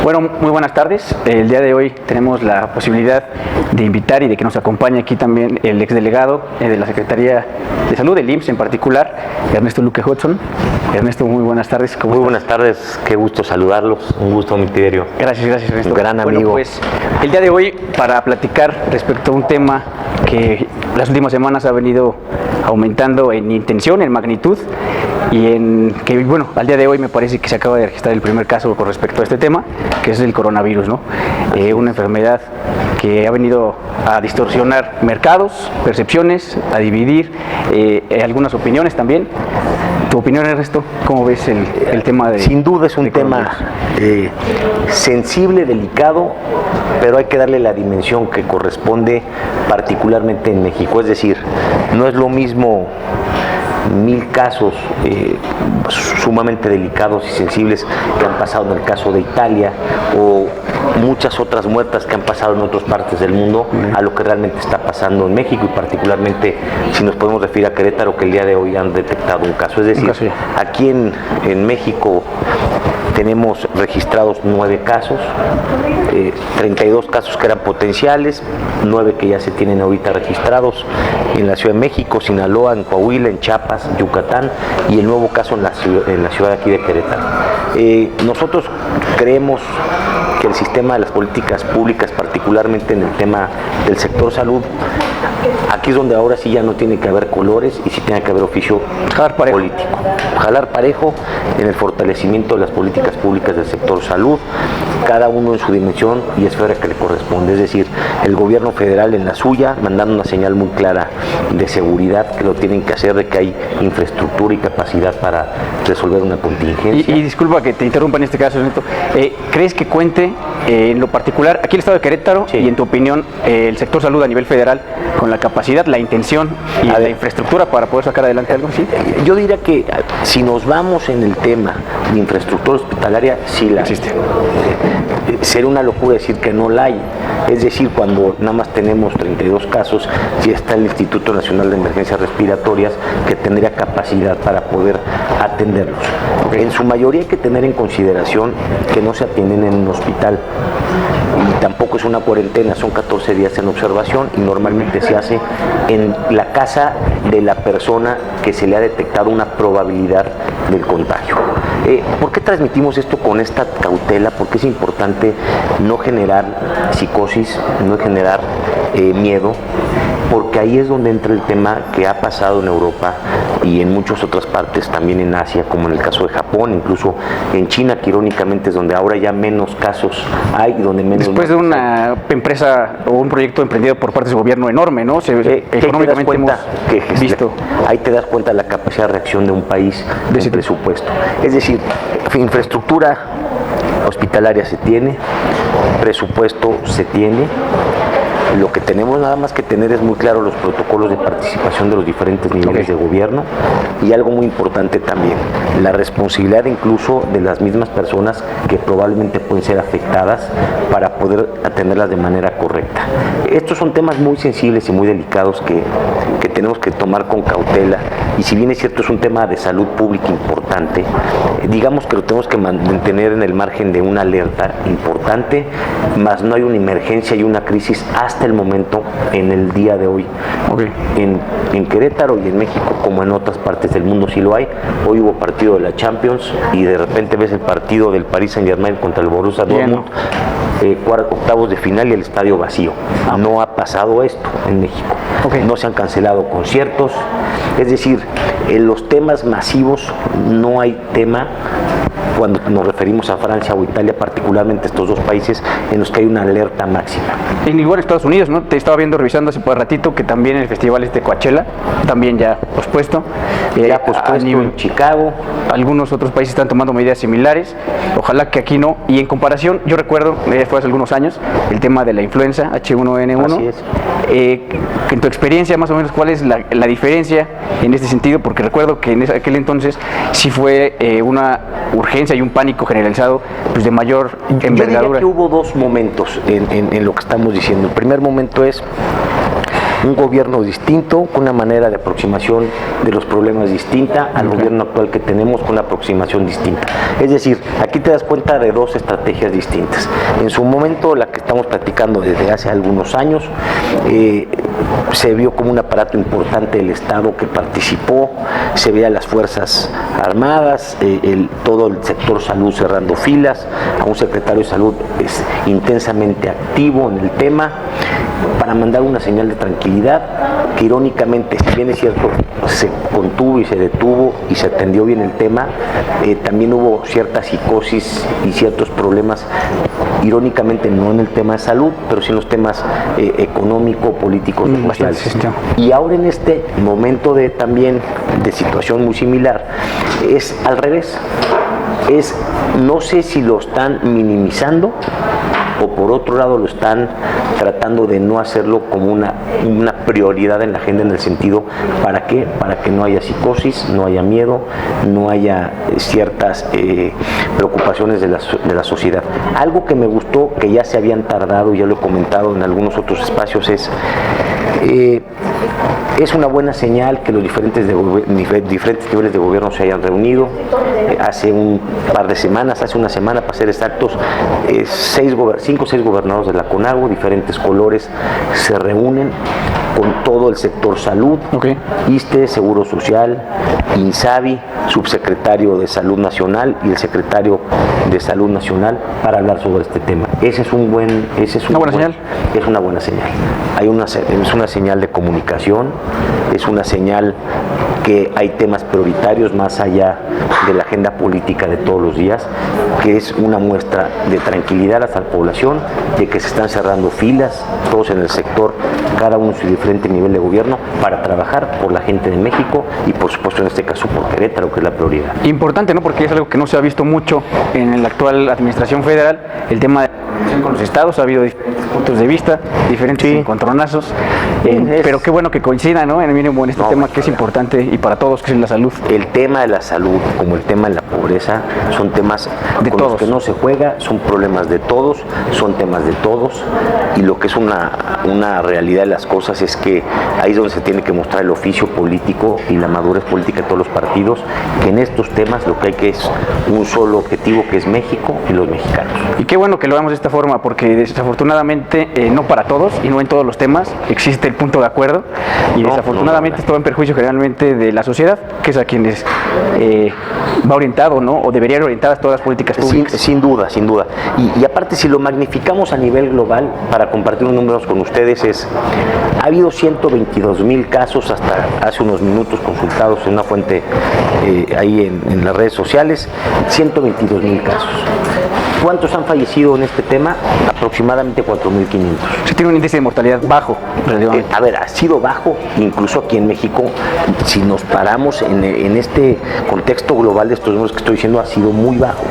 Bueno, muy buenas tardes. El día de hoy tenemos la posibilidad de invitar y de que nos acompañe aquí también el exdelegado de la Secretaría de Salud, del IMSS en particular, Ernesto Luque Hodgson. Ernesto, muy buenas tardes. Muy buenas tardes, qué gusto saludarlos, un gusto, mi Tiberio. Gracias, Ernesto. Un gran amigo. Bueno, pues el día de hoy para platicar respecto a un tema que las últimas semanas ha venido aumentando en intención, en magnitud, y que bueno, al día de hoy me parece que se acaba de registrar el primer caso con respecto a este tema, que es el coronavirus, ¿no? Una enfermedad que ha venido a distorsionar mercados, percepciones, a dividir algunas opiniones también. ¿Tu opinión, Ernesto? ¿Cómo ves el tema de...? Sin duda es un tema sensible, delicado, pero hay que darle la dimensión que corresponde particularmente en México. Es decir, no es lo mismo 1000 casos sumamente delicados y sensibles que han pasado en el caso de Italia o muchas otras muertas que han pasado en otras partes del mundo a lo que realmente está pasando en México, y particularmente si nos podemos referir a Querétaro, que el día de hoy han detectado un caso. Es decir, aquí en México tenemos registrados 9 casos, 32 casos que eran potenciales, 9 que ya se tienen ahorita registrados en la Ciudad de México, Sinaloa, en Coahuila, en Chiapas, Yucatán, y el nuevo caso en la ciudad aquí de Querétaro. Nosotros creemos que el sistema de las políticas públicas, particularmente en el tema del sector salud, aquí es donde ahora sí ya no tiene que haber colores y sí tiene que haber oficio político. Jalar parejo en el fortalecimiento de las políticas públicas del sector salud, cada uno en su dimensión y esfera que le corresponde. Es decir, el gobierno federal en la suya, mandando una señal muy clara de seguridad, que lo tienen que hacer, de que hay infraestructura y capacidad para resolver una contingencia. Y disculpa que te interrumpa en este caso, Ernesto. ¿Crees que cuente en lo particular, aquí el estado de Querétaro, y en tu opinión, el sector salud a nivel federal, con la capacidad, la intención y la infraestructura para poder sacar adelante algo así? Yo diría que si nos vamos en el tema de infraestructura hospitalaria, sí la existe. Sería una locura decir que no la hay. Es decir, cuando nada más tenemos 32 casos, sí está el Instituto Nacional de Emergencias Respiratorias, que tendría capacidad para poder atenderlos. En su mayoría hay que tener en consideración que no se atienden en un hospital y tampoco es una cuarentena, son 14 días en observación, y normalmente se hace en la casa de la persona que se le ha detectado una probabilidad del contagio. ¿Por qué transmitimos esto con esta cautela? Porque es importante no generar psicosis, no generar miedo, porque ahí es donde entra el tema que ha pasado en Europa y en muchas otras partes, también en Asia, como en el caso de Japón, incluso en China, que irónicamente es donde ahora ya menos casos hay y donde menos... Después de una empresa o un proyecto emprendido por parte del gobierno enorme, ¿no? Económicamente hemos visto. Ahí te das cuenta de la capacidad de reacción de un país de ese presupuesto. Es decir, infraestructura hospitalaria se tiene, presupuesto se tiene. Lo que tenemos nada más que tener es muy claro los protocolos de participación de los diferentes niveles de gobierno, y algo muy importante también, la responsabilidad incluso de las mismas personas que probablemente pueden ser afectadas para poder atenderlas de manera correcta. Estos son temas muy sensibles y muy delicados que tenemos que tomar con cautela, y si bien es cierto es un tema de salud pública importante, digamos que lo tenemos que mantener en el margen de una alerta importante, más no hay una emergencia y una crisis hasta el momento en el día de hoy. En Querétaro y en México, como en otras partes del mundo, sí lo hay. Hoy hubo partido de la Champions y de repente ves el partido del Paris Saint-Germain contra el Borussia Dortmund, octavos de final y el estadio vacío. No ha pasado esto en México. No se han cancelado conciertos. Es decir, en los temas masivos no hay tema cuando nos referimos a Francia o Italia, particularmente estos dos países en los que hay una alerta máxima. En igual Estados Unidos, ¿no? Te estaba revisando hace por ratito que también el festival de Coachella, también ya pospuesto. En Chicago. Algunos otros países están tomando medidas similares, ojalá que aquí no. Y en comparación, yo recuerdo, fue hace algunos años, el tema de la influenza H1N1. Así es. En tu experiencia, más o menos, ¿cuál es la diferencia en este sentido? Porque recuerdo que en aquel entonces sí fue una urgencia y un pánico generalizado, pues de mayor envergadura. Yo diría que hubo dos momentos en lo que estamos diciendo. El primer momento es un gobierno distinto, con una manera de aproximación de los problemas distinta al gobierno actual que tenemos, con una aproximación distinta. Es decir, aquí te das cuenta de dos estrategias distintas. En su momento, la que estamos platicando desde hace algunos años, se vio como un aparato importante del Estado que participó, se veía las Fuerzas Armadas, todo el sector salud cerrando filas, a un secretario de salud intensamente activo en el tema, para mandar una señal de tranquilidad, que irónicamente, si bien es cierto, se contuvo y se detuvo y se atendió bien el tema, también hubo cierta psicosis y ciertos problemas, irónicamente no en el tema de salud, pero sí en los temas económico, políticos, sociales. Y ahora en este momento también de situación muy similar, es al revés. No sé si lo están minimizando o por otro lado lo están tratando de no hacerlo como una prioridad en la agenda, en el sentido, ¿para qué? Para que no haya psicosis, no haya miedo, no haya ciertas preocupaciones de la sociedad. Algo que me gustó, que ya se habían tardado, ya lo he comentado en algunos otros espacios, es una buena señal que los diferentes niveles de gobierno se hayan reunido. Hace un par de semanas, hace una semana para ser exactos, 5 o 6 gobernadores de la CONAGUA, diferentes colores, se reúnen con todo el sector salud, ISSSTE, Seguro Social, INSABI, subsecretario de Salud Nacional y el secretario de Salud Nacional, para hablar sobre este tema. Es una buena señal. Es una buena señal. Es una señal de comunicación, es una señal que hay temas prioritarios más allá de la agenda política de todos los días, que es una muestra de tranquilidad hasta la población, de que se están cerrando filas, todos en el sector, cada uno en su diferente nivel de gobierno, para trabajar por la gente de México y por supuesto en este caso por Querétaro, que es la prioridad. Importante, ¿no? Porque es algo que no se ha visto mucho en la actual administración federal, el tema de con los estados, ha habido diferentes puntos de vista, diferentes encontronazos, pero qué bueno que coincidan, ¿no? En este tema que es importante y para todos, que es la salud. El tema de la salud, como el tema de la pobreza, son temas con los que no se juega, son problemas de todos, son temas de todos, y lo que es una realidad de las cosas es que ahí es donde se tiene que mostrar el oficio político y la madurez política de todos los partidos, que en estos temas lo que hay que es un solo objetivo, que es México y los mexicanos. Y qué bueno que lo hagamos de esta forma, porque desafortunadamente no para todos y no en todos los temas existe el punto de acuerdo, y desafortunadamente esto va en perjuicio generalmente de la sociedad, que es a quienes va orientado, ¿no? O deberían orientadas todas las políticas públicas. Sin duda. Y aparte, si lo magnificamos a nivel global, para compartir unos números con ustedes, ha habido 122,000 casos hasta hace unos minutos consultados en una fuente ahí en las redes sociales, 122,000 casos. ¿Cuántos han fallecido en este tema? Aproximadamente 4,500. Se tiene un índice de mortalidad bajo. Ha sido bajo, incluso aquí en México, si nos paramos en este contexto global de estos números que estoy diciendo, ha sido muy bajo.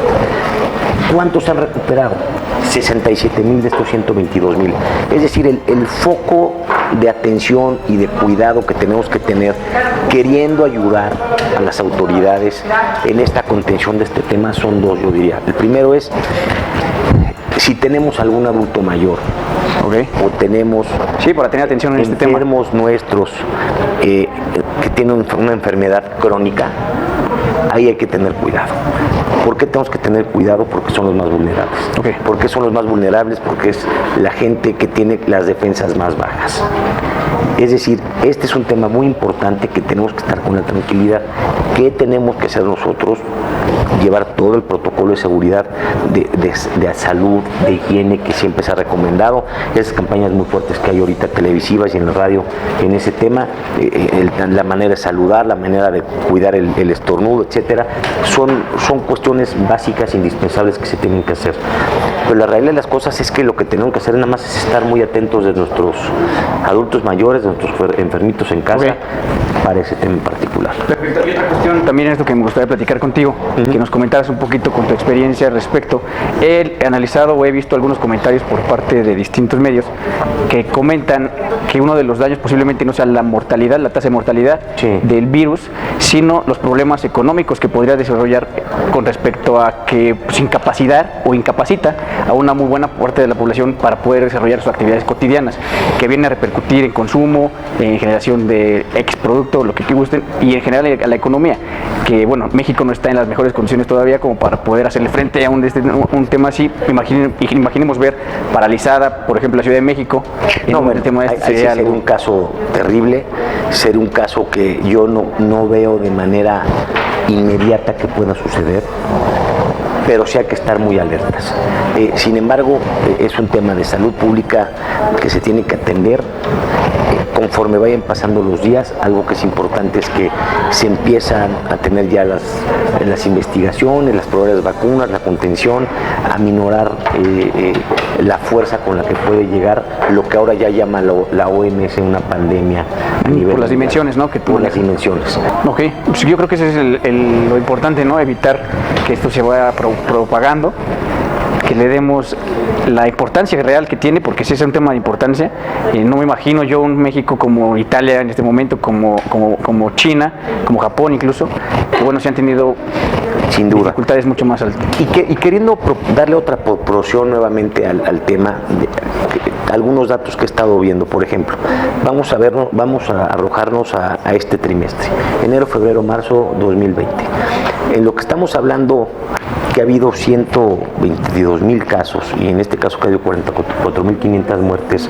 ¿Cuántos han recuperado? 67,000 de estos 122,000. Es decir, el foco de atención y de cuidado que tenemos que tener, queriendo ayudar a las autoridades en esta contención de este tema, son dos, yo diría. El primero es, si tenemos algún adulto mayor, o tenemos para tener atención en este tema, enfermos nuestros que tienen una enfermedad crónica, ahí hay que tener cuidado. ¿Por qué tenemos que tener cuidado? Porque son los más vulnerables. ¿Por qué son los más vulnerables? Porque es la gente que tiene las defensas más bajas. Es decir, este es un tema muy importante que tenemos que estar con la tranquilidad. ¿Qué tenemos que hacer nosotros? Llevar todo el protocolo de seguridad, de salud, de higiene que siempre se ha recomendado. Esas campañas muy fuertes que hay ahorita televisivas y en la radio en ese tema, la manera de saludar, la manera de cuidar el estornudo, etcétera, son cuestiones básicas, indispensables, que se tienen que hacer. Pero la realidad de las cosas es que lo que tenemos que hacer nada más es estar muy atentos de nuestros adultos mayores, de nuestros enfermitos en casa, para ese tema en particular. Perfecto. Y otra cuestión atención también esto que me gustaría platicar contigo, que nos comentaras un poquito con tu experiencia al respecto. He analizado o he visto algunos comentarios por parte de distintos medios que comentan que uno de los daños posiblemente no sea la mortalidad, la tasa de mortalidad del virus, sino los problemas económicos que podría desarrollar con respecto a que incapacitar o incapacita a una muy buena parte de la población para poder desarrollar sus actividades cotidianas, que viene a repercutir en consumo, en generación de X producto, lo que gusten, y en general a la economía, que bueno, México no está en las mejores condiciones todavía como para poder hacerle frente a un tema así. Imaginemos ver paralizada, por ejemplo, la Ciudad de México. El tema sería un caso terrible, ser un caso que yo no veo de manera inmediata que pueda suceder, pero sí hay que estar muy alertas. Sin embargo, es un tema de salud pública que se tiene que atender conforme vayan pasando los días. Algo que es importante es que se empiezan a tener ya las investigaciones, las probables vacunas, la contención, a minorar la fuerza con la que puede llegar lo que ahora ya llama la OMS una pandemia a nivel por las dimensiones, ¿no? Que por las dimensiones. Ok, pues yo creo que ese es lo importante, ¿no? Evitar que esto se vaya propagando, que le demos la importancia real que tiene, porque sí es un tema de importancia. No me imagino yo un México como Italia en este momento, como China, como Japón incluso, que bueno, se han tenido sin duda dificultades mucho más altas. Y queriendo darle otra proporción nuevamente al tema, algunos datos que he estado viendo, por ejemplo, vamos a arrojarnos a este trimestre, enero, febrero, marzo 2020. En lo que estamos hablando, que ha habido 122,000 casos, y en este caso que ha habido 44,500 muertes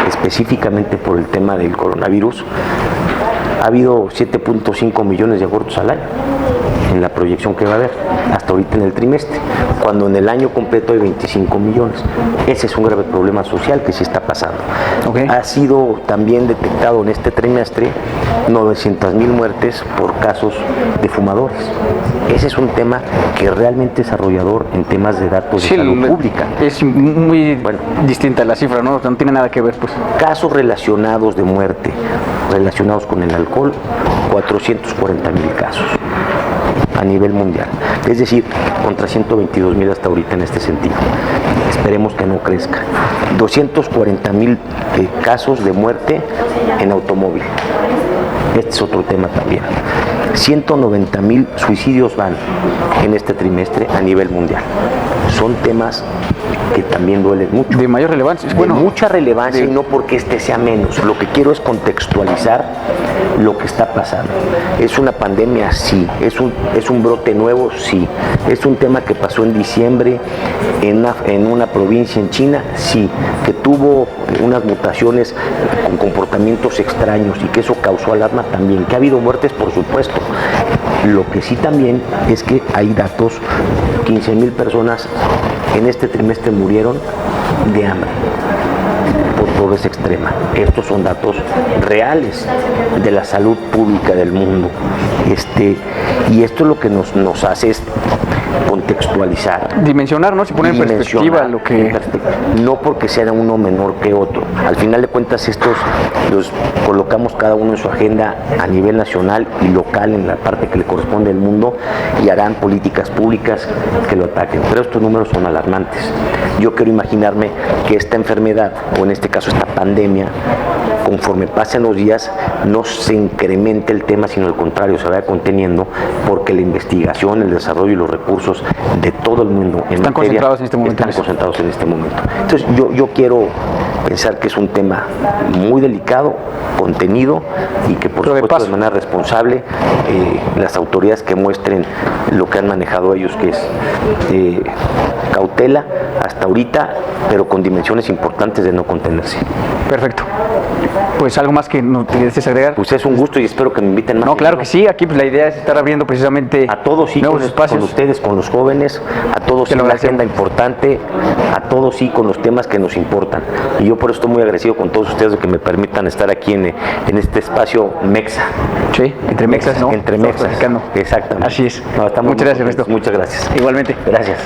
específicamente por el tema del coronavirus. Ha habido 7.5 millones de abortos al año en la proyección que va a haber hasta ahorita en el trimestre, cuando en el año completo hay 25 millones. Ese es un grave problema social que sí está pasando. Ha sido también detectado en este trimestre 900,000 muertes por casos de fumadores. Ese es un tema que realmente es arrollador en temas de datos de salud pública. Es muy distinta la cifra, ¿no? No tiene nada que ver, pues. Casos relacionados de muerte, relacionados con el alcohol, 440,000 casos a nivel mundial. Es decir, contra 122,000 hasta ahorita en este sentido. Esperemos que no crezca. 240,000 casos de muerte en automóvil. Este es otro tema también. 190,000 suicidios van en este trimestre a nivel mundial. Son temas que también duelen mucho. De mayor relevancia. De mucha relevancia, y no porque este sea menos. Lo que quiero es contextualizar lo que está pasando. ¿Es una pandemia? Sí. ¿Es un brote nuevo? Sí. ¿Es un tema que pasó en diciembre en una provincia en China? Sí. ¿Que tuvo unas mutaciones con comportamientos extraños y que eso causó alarma? También. ¿Que ha habido muertes? Por supuesto. Lo que sí también es que hay datos, 15,000 personas en este trimestre murieron de hambre por pobreza extrema. Estos son datos reales de la salud pública del mundo. Y esto es lo que nos hace es contextualizar. Dimensionar, ¿no? Si poner en perspectiva lo que... No porque sea uno menor que otro. Al final de cuentas estos los colocamos cada uno en su agenda a nivel nacional y local en la parte que le corresponde al mundo, y harán políticas públicas que lo ataquen. Pero estos números son alarmantes. Yo quiero imaginarme que esta enfermedad, o en este caso esta pandemia, conforme pasen los días, no se incremente el tema, sino al contrario, se vaya conteniendo, porque la investigación, el desarrollo y los recursos de todo el mundo están concentrados en este momento. Entonces yo quiero pensar que es un tema muy delicado, contenido, y que por supuesto de manera responsable las autoridades que muestren lo que han manejado ellos, que es cautela hasta ahorita, pero con dimensiones importantes de no contenerse. Perfecto. Pues algo más que nos desees agregar. Pues es un gusto y espero que me inviten más. No, claro que sí. Aquí pues la idea es estar abriendo precisamente a todos sí, nuevos espacios. Con ustedes, con los jóvenes, a todos sí una agenda importante, a todos sí con los temas que nos importan. Y yo por eso estoy muy agradecido con todos ustedes de que me permitan estar aquí en este espacio Mexa. Sí, entre Mexas, ¿no? Entre Mexas. Exactamente. Así es. No, muchas gracias, Ernesto. Muchas gracias. Igualmente. Gracias.